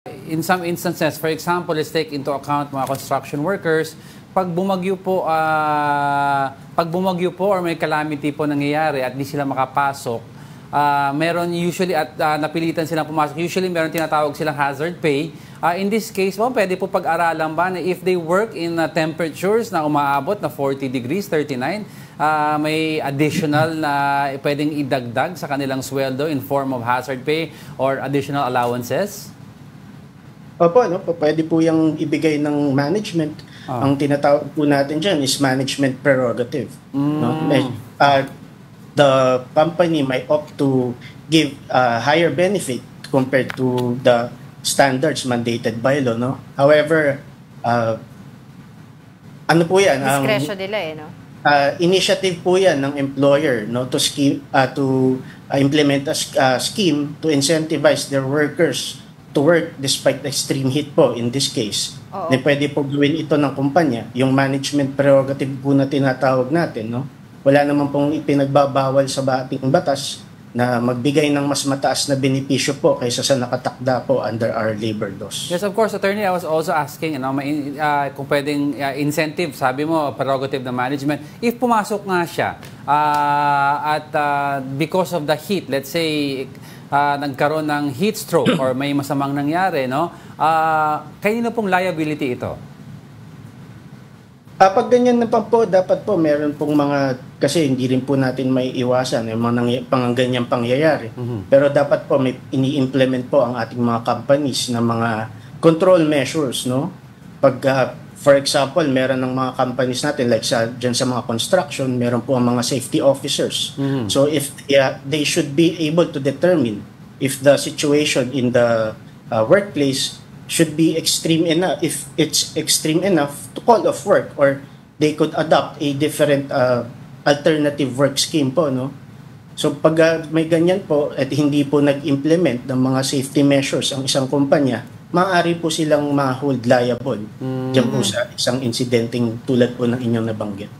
In some instances, for example, let's take into account mga construction workers, pag bumagyo po or may calamity po nangyayari at di sila makapasok, meron usually at napilitan silang pumasok, usually meron tinatawag silang hazard pay. In this case, pwede po pag-aralan ba na if they work in temperatures na umaabot na 40 degrees, 39, may additional na pwedeng idagdag sa kanilang sweldo in form of hazard pay or additional allowances? Opo, no? Pwede po yung ibigay ng management. Ang tinatawag po natin dyan is management prerogative. No? The company might opt to give higher benefit compared to the standards mandated by law. No? However, ano po yan? Discretion nila no? Initiative po yan ng employer, no, to implement a scheme to incentivize their workers to work despite extreme heat po in this case. Na pwede po gawin ito ng kumpanya, yung management prerogative po na tinatawag natin, no? Wala naman pong ipinagbabawal sa ating batas na magbigay ng mas mataas na benepisyo po kaysa sa nakatakda po under our labor laws. Yes, of course, Attorney, I was also asking, kung pwedeng incentive, sabi mo, prerogative ng management. If pumasok nga siya at because of the heat, let's say, nagkaroon ng heat stroke or may masamang nangyari, no? Kanino pong liability ito? Pag ganyan na pa po, dapat po meron pong mga, kasi hindi rin po natin may iwasan yung mga ganyang pangyayari. Pero dapat po may ini-implement po ang ating mga companies na mga control measures, no? Pag, for example, meron ng mga companies natin, like dyan sa mga construction, meron po ang mga safety officers. So if they should be able to determine if the situation in the workplace should be extreme enough, if it's extreme enough to call off work, or they could adopt a different alternative work scheme po, no? So pag may ganyan po at hindi po nag-implement ng mga safety measures ang isang kumpanya, maaari po silang ma-hold liable dyan po sa isang insidenteng tulad po ng inyong nabanggit.